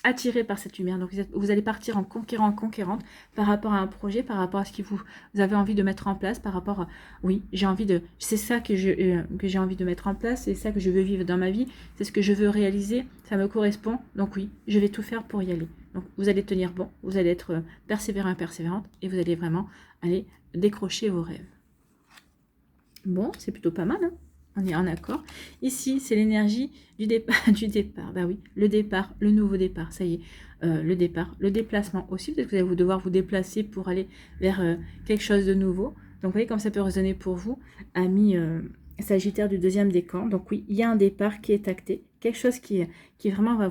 attiré par cette lumière. Donc vous allez partir en conquérant, en conquérante par rapport à un projet, par rapport à ce que vous avez envie de mettre en place, par rapport à, oui, j'ai envie de, c'est ça que j'ai envie de mettre en place, c'est ça que je veux vivre dans ma vie, c'est ce que je veux réaliser, ça me correspond. Donc oui, je vais tout faire pour y aller. Donc vous allez tenir bon, vous allez être persévérant et persévérante et vous allez vraiment aller décrocher vos rêves. Bon, c'est plutôt pas mal, hein. On est en accord. Ici, c'est l'énergie du départ. Du départ. Bah oui, le départ, le nouveau départ. Ça y est, le départ, le déplacement aussi. Peut-être que vous allez devoir vous déplacer pour aller vers quelque chose de nouveau. Donc, vous voyez comme ça peut résonner pour vous, amis Sagittaire du deuxième décan. Donc oui, il y a un départ qui est acté. Quelque chose qui vraiment va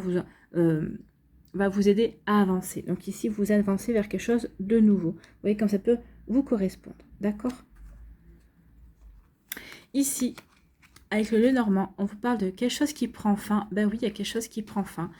vous aider à avancer. Donc ici, vous avancez vers quelque chose de nouveau. Vous voyez comme ça peut vous correspondre. D'accord ? Ici, avec le Normand, on vous parle de quelque chose qui prend fin. Ben oui, il y a quelque chose qui prend fin.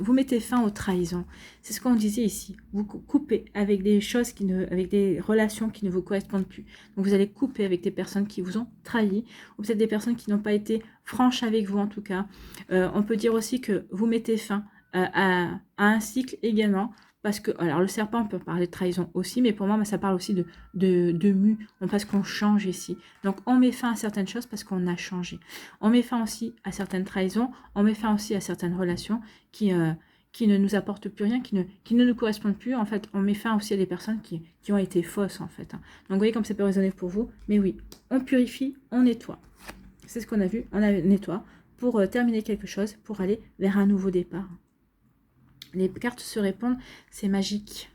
Vous mettez fin aux trahisons. C'est ce qu'on disait ici. Vous coupez avec des choses avec des relations qui ne vous correspondent plus. Donc vous allez couper avec des personnes qui vous ont trahi, ou peut-être des personnes qui n'ont pas été franches avec vous en tout cas. On peut dire aussi que vous mettez fin à un cycle également. Parce que, alors le serpent, on peut parler de trahison aussi, mais pour moi, ça parle aussi de mue, parce qu'on change ici. Donc, on met fin à certaines choses parce qu'on a changé. On met fin aussi à certaines trahisons, on met fin aussi à certaines relations qui ne nous apportent plus rien, qui ne nous correspondent plus. En fait, on met fin aussi à des personnes qui ont été fausses, en fait. Donc, vous voyez comme ça peut résonner pour vous. Mais oui, on purifie, on nettoie. C'est ce qu'on a vu, on nettoie pour terminer quelque chose, pour aller vers un nouveau départ. Les cartes se répondent, c'est magique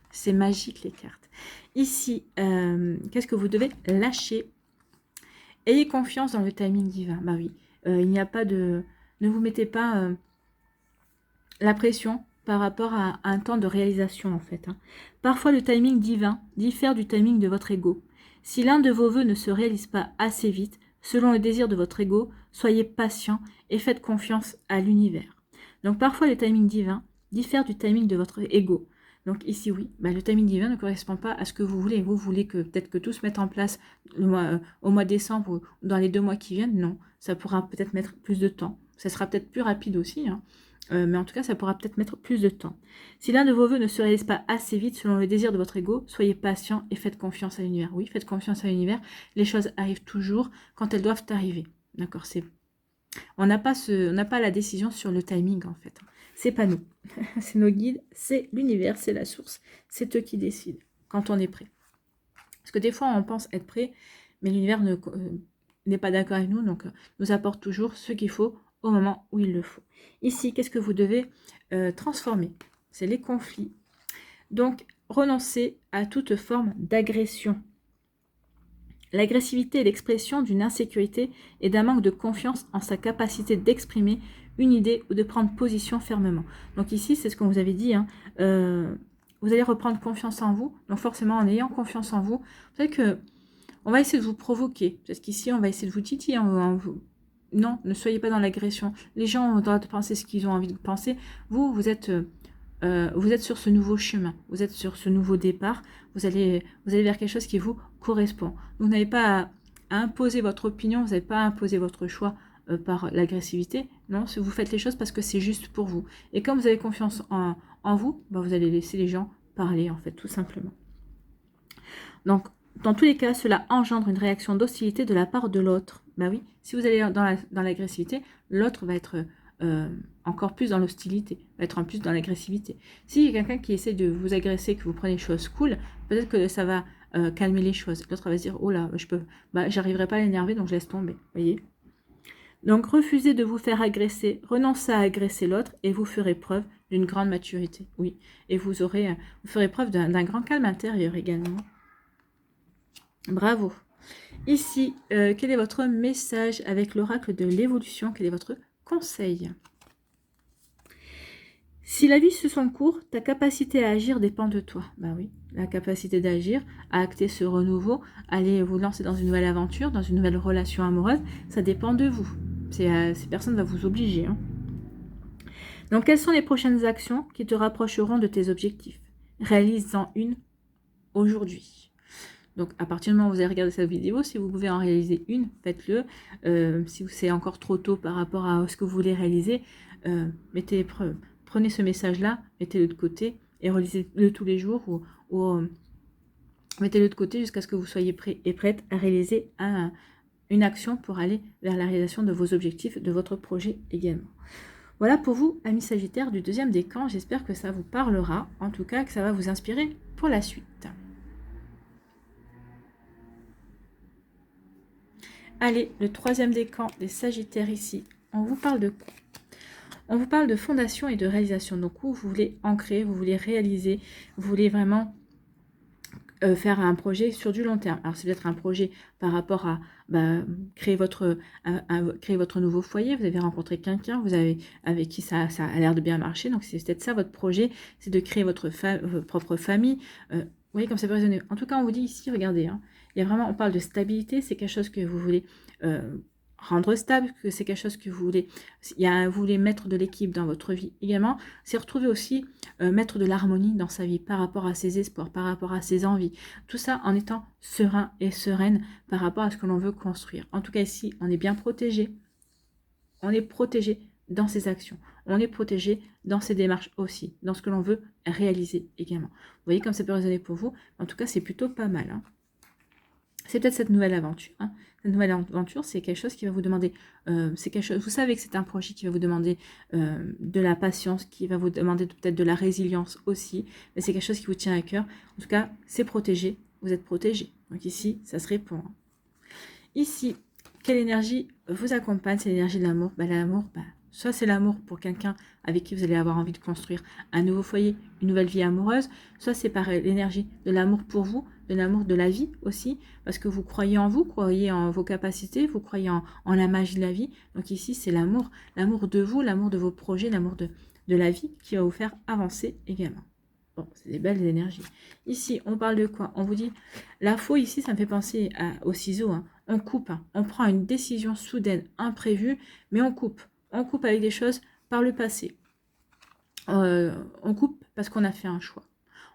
les cartes. Ici, qu'est-ce que vous devez lâcher? Ayez confiance dans le timing divin. Bah oui, il n'y a pas de... Ne vous mettez pas la pression par rapport à un temps de réalisation en fait. Parfois le timing divin diffère du timing de votre ego. Si l'un de vos vœux ne se réalise pas assez vite, selon le désir de votre ego, soyez patient et faites confiance à l'univers. Donc parfois le timing divin diffère du timing de votre ego. Donc ici, oui, le timing divin ne correspond pas à ce que vous voulez. Vous voulez que peut-être que tout se mette en place au mois de décembre ou dans les 2 mois qui viennent. Non, ça pourra peut-être mettre plus de temps. Ça sera peut-être plus rapide aussi, mais en tout cas, ça pourra peut-être mettre plus de temps. Si l'un de vos vœux ne se réalise pas assez vite selon le désir de votre ego, soyez patient et faites confiance à l'univers. Oui, faites confiance à l'univers. Les choses arrivent toujours quand elles doivent arriver. D'accord, on n'a pas la décision sur le timing en fait. C'est pas nous, c'est nos guides, c'est l'univers, c'est la source, c'est eux qui décident quand on est prêt. Parce que des fois on pense être prêt, mais l'univers n'est pas d'accord avec nous, donc nous apporte toujours ce qu'il faut au moment où il le faut. Ici, qu'est-ce que vous devez transformer? C'est les conflits. Donc, renoncez à toute forme d'agression. L'agressivité est l'expression d'une insécurité et d'un manque de confiance en sa capacité d'exprimer une idée ou de prendre position fermement. Donc ici, c'est ce qu'on vous avait dit, vous allez reprendre confiance en vous. Donc forcément, en ayant confiance en vous, vous savez que on va essayer de vous provoquer. Parce qu'ici, on va essayer de vous titiller. Non, ne soyez pas dans l'agression. Les gens ont le droit de penser ce qu'ils ont envie de penser. Vous êtes sur ce nouveau chemin. Vous êtes sur ce nouveau départ. Vous allez vers quelque chose qui vous correspond. Vous n'avez pas à imposer votre opinion. Vous n'avez pas à imposer votre choix par l'agressivité. Non, vous faites les choses parce que c'est juste pour vous. Et comme vous avez confiance en vous, vous allez laisser les gens parler, en fait, tout simplement. Donc, dans tous les cas, cela engendre une réaction d'hostilité de la part de l'autre. Oui, si vous allez dans l'agressivité, l'autre va être encore plus dans l'hostilité, va être en plus dans l'agressivité. S'il y a quelqu'un qui essaie de vous agresser, que vous prenez les choses cool, peut-être que ça va calmer les choses. L'autre va se dire, oh là, j'arriverai pas à l'énerver, donc je laisse tomber. Voyez. Donc, refusez de vous faire agresser, renoncez à agresser l'autre et vous ferez preuve d'une grande maturité. Oui, et vous ferez preuve d'un grand calme intérieur également. Bravo. Ici, quel est votre message avec l'oracle de l'évolution? Quel est votre conseil? Si la vie suit son cours, ta capacité à agir dépend de toi. Oui, la capacité d'agir, à acter ce renouveau, aller vous lancer dans une nouvelle aventure, dans une nouvelle relation amoureuse, ça dépend de vous. Personne ne va vous obliger. Donc, quelles sont les prochaines actions qui te rapprocheront de tes objectifs? Réalise-en une aujourd'hui. Donc, à partir du moment où vous avez regardé cette vidéo, si vous pouvez en réaliser une, faites-le. Si c'est encore trop tôt par rapport à ce que vous voulez réaliser, prenez ce message-là, mettez-le de côté et relisez-le tous les jours ou mettez-le de côté jusqu'à ce que vous soyez prêt et prête à réaliser une action pour aller vers la réalisation de vos objectifs, de votre projet également. Voilà pour vous, amis Sagittaires du deuxième décan. J'espère que ça vous parlera, en tout cas que ça va vous inspirer pour la suite. Allez, le troisième décan des Sagittaires ici, on vous parle de quoi? On vous parle de fondation et de réalisation. Donc, où vous voulez ancrer, vous voulez réaliser, vous voulez vraiment faire un projet sur du long terme. Alors, c'est peut-être un projet par rapport à créer votre nouveau foyer. Vous avez rencontré quelqu'un, avec qui ça a l'air de bien marcher. Donc, c'est peut-être ça votre projet, c'est de créer votre propre famille. Vous voyez comme ça peut résonner. En tout cas, on vous dit ici, regardez, hein, il y a vraiment, on parle de stabilité. C'est quelque chose que vous voulez rendre stable, que c'est quelque chose que vous voulez, vous voulez mettre de l'équilibre dans votre vie également. C'est retrouver aussi mettre de l'harmonie dans sa vie par rapport à ses espoirs, par rapport à ses envies. Tout ça en étant serein et sereine par rapport à ce que l'on veut construire. En tout cas ici, on est bien protégé. On est protégé dans ses actions. On est protégé dans ses démarches aussi, dans ce que l'on veut réaliser également. Vous voyez comme ça peut résonner pour vous. En tout cas, c'est plutôt pas mal, hein. C'est peut-être cette nouvelle aventure. Hein. Cette nouvelle aventure, c'est quelque chose qui va vous demander, c'est quelque chose, vous savez que c'est un projet qui va vous demander de la patience, qui va vous demander peut-être de la résilience aussi, mais c'est quelque chose qui vous tient à cœur. En tout cas, c'est protégé, vous êtes protégé. Donc ici, ça se répond. Hein. Ici, quelle énergie vous accompagne? C'est l'énergie de l'amour. L'amour, soit c'est l'amour pour quelqu'un avec qui vous allez avoir envie de construire un nouveau foyer, une nouvelle vie amoureuse, soit c'est par l'énergie de l'amour pour vous, de l'amour de la vie aussi, parce que vous croyez en vous, croyez en vos capacités, vous croyez en la magie de la vie. Donc ici, c'est l'amour de vous, l'amour de vos projets, l'amour de la vie qui va vous faire avancer également. Bon, c'est des belles énergies. Ici, on parle de quoi? On vous dit, la faux ici, ça me fait penser au ciseau. Hein. On coupe, hein. On prend une décision soudaine, imprévue, mais on coupe. On coupe avec des choses par le passé. On coupe parce qu'on a fait un choix.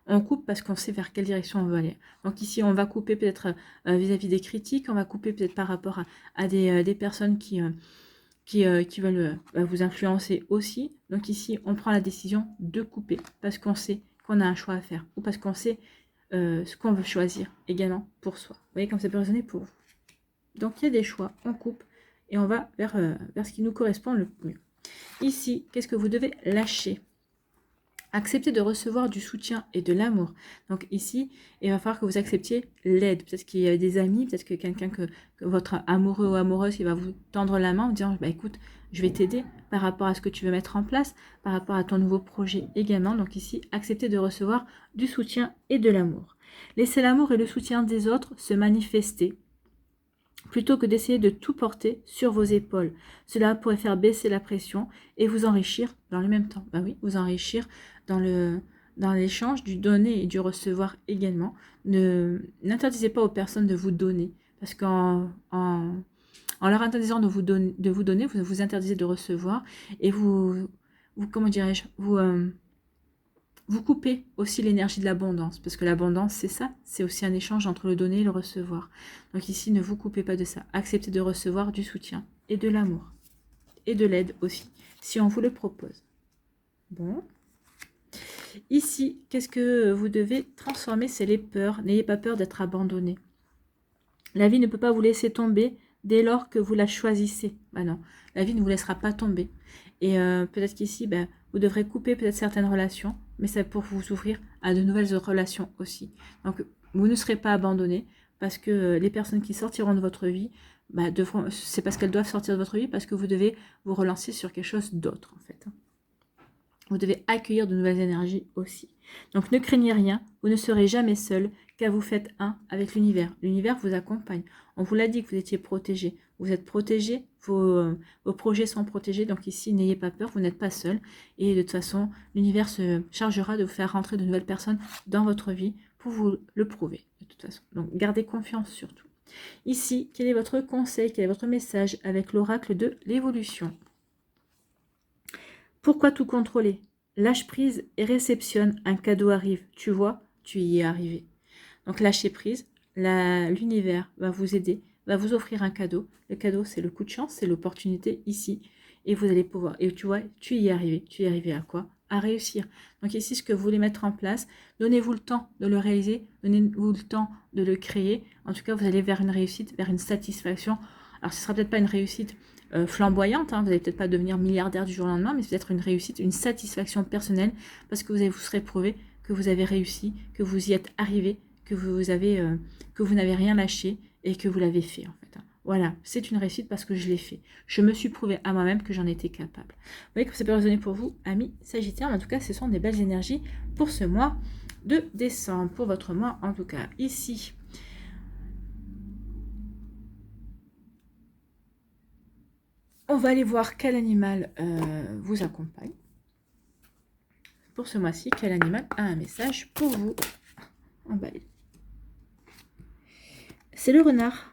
On coupe parce qu'on sait vers quelle direction on veut aller. Donc ici, on va couper peut-être vis-à-vis des critiques, on va couper peut-être par rapport à des personnes qui veulent vous influencer aussi. Donc ici, on prend la décision de couper parce qu'on sait qu'on a un choix à faire ou parce qu'on sait ce qu'on veut choisir également pour soi. Vous voyez comme ça peut résonner pour vous. Donc il y a des choix, on coupe et on va vers ce qui nous correspond le mieux. Ici, qu'est-ce que vous devez lâcher? Accepter de recevoir du soutien et de l'amour. Donc ici, il va falloir que vous acceptiez l'aide. Peut-être qu'il y a des amis, peut-être que quelqu'un que votre amoureux ou amoureuse, il va vous tendre la main en disant, écoute, je vais t'aider par rapport à ce que tu veux mettre en place, par rapport à ton nouveau projet également. Donc ici, accepter de recevoir du soutien et de l'amour. Laissez l'amour et le soutien des autres se manifester plutôt que d'essayer de tout porter sur vos épaules. Cela pourrait faire baisser la pression et vous enrichir dans le même temps. Oui, vous enrichir dans l'échange du donner et du recevoir également. N'interdisez pas aux personnes de vous donner, parce qu'en leur interdisant de vous donner, vous vous interdisez de recevoir et vous comment dirais-je, vous coupez aussi l'énergie de l'abondance, parce que l'abondance, c'est ça, c'est aussi un échange entre le donner et le recevoir. Donc ici, ne vous coupez pas de ça. Acceptez de recevoir du soutien et de l'amour et de l'aide aussi, si on vous le propose. Bon. Ici, qu'est-ce que vous devez transformer? C'est les peurs. N'ayez pas peur d'être abandonné. La vie ne peut pas vous laisser tomber dès lors que vous la choisissez. Non, la vie ne vous laissera pas tomber. Et peut-être qu'ici, vous devrez couper peut-être certaines relations, mais c'est pour vous ouvrir à de nouvelles relations aussi. Donc, vous ne serez pas abandonné parce que les personnes qui sortiront de votre vie, c'est parce qu'elles doivent sortir de votre vie, parce que vous devez vous relancer sur quelque chose d'autre, en fait. Vous devez accueillir de nouvelles énergies aussi. Donc, ne craignez rien, vous ne serez jamais seul, car vous faites un avec l'univers. L'univers vous accompagne. On vous l'a dit que vous étiez protégé. Vous êtes protégé, vos projets sont protégés. Donc ici, n'ayez pas peur, vous n'êtes pas seul. Et de toute façon, l'univers se chargera de vous faire rentrer de nouvelles personnes dans votre vie pour vous le prouver. De toute façon. Donc gardez confiance surtout. Ici, quel est votre conseil, quel est votre message avec l'oracle de l'évolution? Pourquoi tout contrôler? Lâche prise et réceptionne, un cadeau arrive. Tu vois, tu y es arrivé. Donc lâchez prise, l'univers va vous aider, va vous offrir un cadeau. Le cadeau, c'est le coup de chance, c'est l'opportunité ici. Et vous allez pouvoir, et tu vois, tu y es arrivé. Tu y es arrivé à quoi? À réussir. Donc ici, ce que vous voulez mettre en place, donnez-vous le temps de le réaliser, donnez-vous le temps de le créer. En tout cas, vous allez vers une réussite, vers une satisfaction. Alors, ce ne sera peut-être pas une réussite flamboyante, hein, vous n'allez peut-être pas devenir milliardaire du jour au lendemain, mais c'est peut-être une réussite, une satisfaction personnelle, parce que vous serez prouvé que vous avez réussi, que vous y êtes arrivé, que vous n'avez rien lâché et que vous l'avez fait en fait. Voilà, c'est une réussite parce que je l'ai fait. Je me suis prouvé à moi-même que j'en étais capable. Vous voyez que ça peut résonner pour vous, amis Sagittaires, mais en tout cas, ce sont des belles énergies pour ce mois de décembre, pour votre mois en tout cas. Ici, on va aller voir quel animal vous accompagne. Pour ce mois-ci, quel animal a un message pour vous? Emballé. C'est le renard.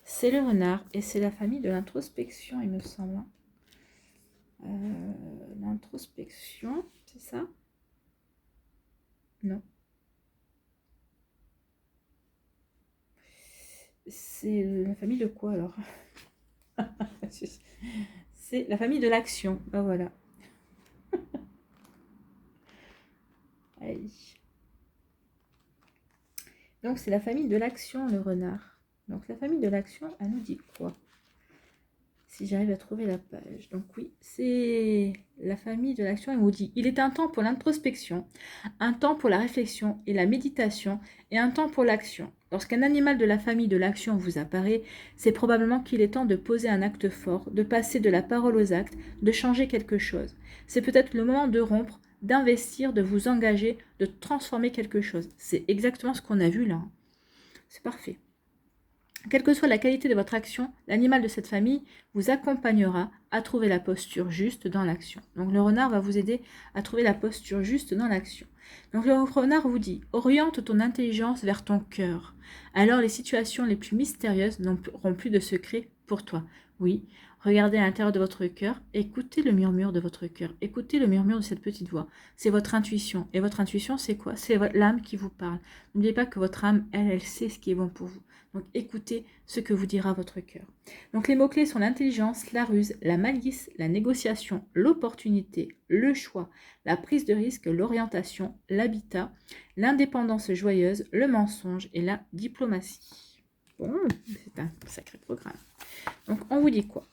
C'est le renard et c'est la famille de l'introspection, il me semble. L'introspection, c'est ça? Non. C'est la famille de quoi alors? C'est la famille de l'action. Ben voilà. Allez. Donc c'est la famille de l'action, le renard. Donc la famille de l'action, elle nous dit quoi? Si j'arrive à trouver la page. Donc oui, c'est la famille de l'action. Elle nous dit, il est un temps pour l'introspection, un temps pour la réflexion et la méditation, et un temps pour l'action. Lorsqu'un animal de la famille de l'action vous apparaît, c'est probablement qu'il est temps de poser un acte fort, de passer de la parole aux actes, de changer quelque chose. C'est peut-être le moment de rompre, d'investir, de vous engager, de transformer quelque chose. C'est exactement ce qu'on a vu là. C'est parfait. Quelle que soit la qualité de votre action, l'animal de cette famille vous accompagnera à trouver la posture juste dans l'action. Donc le renard va vous aider à trouver la posture juste dans l'action. Donc le renard vous dit, oriente ton intelligence vers ton cœur. Alors les situations les plus mystérieuses n'auront plus de secret pour toi. Oui, regardez à l'intérieur de votre cœur, écoutez le murmure de votre cœur, écoutez le murmure de cette petite voix. C'est votre intuition. Et votre intuition, c'est quoi? C'est l'âme qui vous parle. N'oubliez pas que votre âme, elle sait ce qui est bon pour vous. Donc écoutez ce que vous dira votre cœur. Donc les mots-clés sont l'intelligence, la ruse, la malice, la négociation, l'opportunité, le choix, la prise de risque, l'orientation, l'habitat, l'indépendance joyeuse, le mensonge et la diplomatie. Bon, c'est un sacré programme. Donc on vous dit quoi?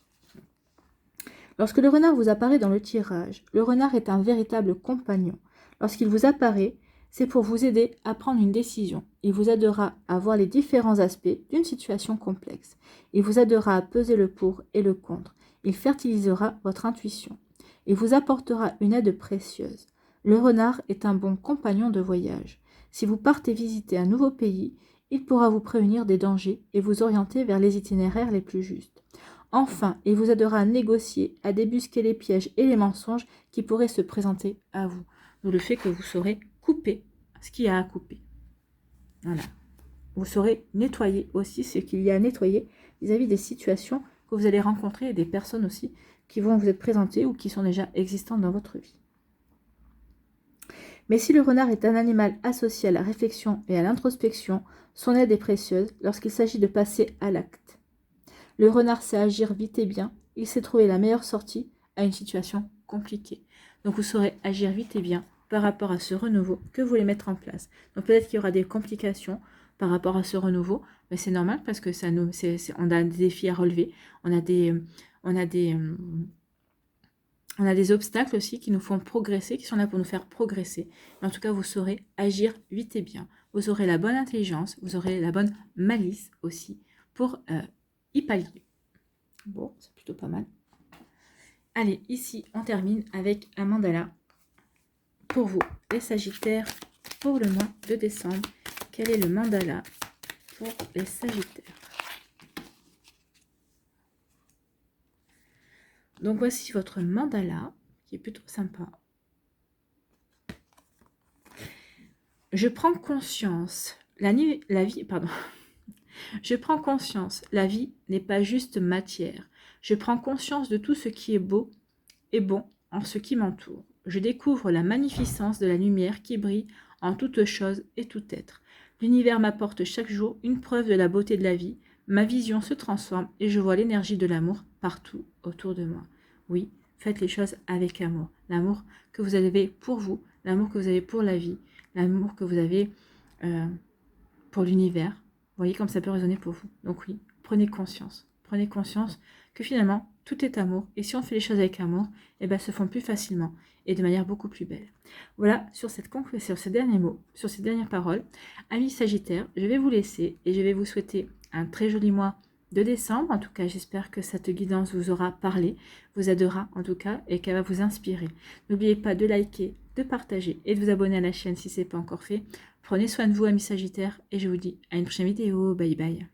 Lorsque le renard vous apparaît dans le tirage, le renard est un véritable compagnon. Lorsqu'il vous apparaît, c'est pour vous aider à prendre une décision. Il vous aidera à voir les différents aspects d'une situation complexe. Il vous aidera à peser le pour et le contre. Il fertilisera votre intuition. Il vous apportera une aide précieuse. Le renard est un bon compagnon de voyage. Si vous partez visiter un nouveau pays, il pourra vous prévenir des dangers et vous orienter vers les itinéraires les plus justes. Enfin, il vous aidera à négocier, à débusquer les pièges et les mensonges qui pourraient se présenter à vous. D'où le fait que vous saurez couper ce qu'il y a à couper. Voilà. Vous saurez nettoyer aussi ce qu'il y a à nettoyer vis-à-vis des situations que vous allez rencontrer et des personnes aussi qui vont vous être présentées ou qui sont déjà existantes dans votre vie. Mais si le renard est un animal associé à la réflexion et à l'introspection, son aide est précieuse lorsqu'il s'agit de passer à l'acte. Le renard sait agir vite et bien, il sait trouver la meilleure sortie à une situation compliquée. Donc vous saurez agir vite et bien par rapport à ce renouveau que vous voulez mettre en place. Donc peut-être qu'il y aura des complications par rapport à ce renouveau, mais c'est normal parce que on a des défis à relever, on a des obstacles aussi qui nous font progresser, qui sont là pour nous faire progresser. Mais en tout cas, vous saurez agir vite et bien. Vous aurez la bonne intelligence, vous aurez la bonne malice aussi pour y pallier. Bon, c'est plutôt pas mal. Allez, ici, on termine avec un mandala pour vous, les Sagittaires, pour le mois de décembre. Quel est le mandala pour les Sagittaires? Donc, voici votre mandala, qui est plutôt sympa. Je prends conscience, Je prends conscience, la vie n'est pas juste matière. Je prends conscience de tout ce qui est beau et bon en ce qui m'entoure. Je découvre la magnificence de la lumière qui brille en toute chose et tout être. L'univers m'apporte chaque jour une preuve de la beauté de la vie. Ma vision se transforme et je vois l'énergie de l'amour partout autour de moi. Oui, faites les choses avec amour. L'amour que vous avez pour vous, l'amour que vous avez pour la vie, l'amour que vous avez pour l'univers. Vous voyez comme ça peut résonner pour vous. Donc oui, prenez conscience. Prenez conscience que finalement, tout est amour. Et si on fait les choses avec amour, eh ben, elles se font plus facilement et de manière beaucoup plus belle. Voilà, sur ces derniers mots, sur ces dernières paroles, amis Sagittaire, je vais vous laisser et je vais vous souhaiter un très joli mois de décembre. En tout cas, j'espère que cette guidance vous aura parlé, vous aidera en tout cas et qu'elle va vous inspirer. N'oubliez pas de liker, de partager et de vous abonner à la chaîne si ce n'est pas encore fait. Prenez soin de vous, amis Sagittaires, et je vous dis à une prochaine vidéo. Bye bye.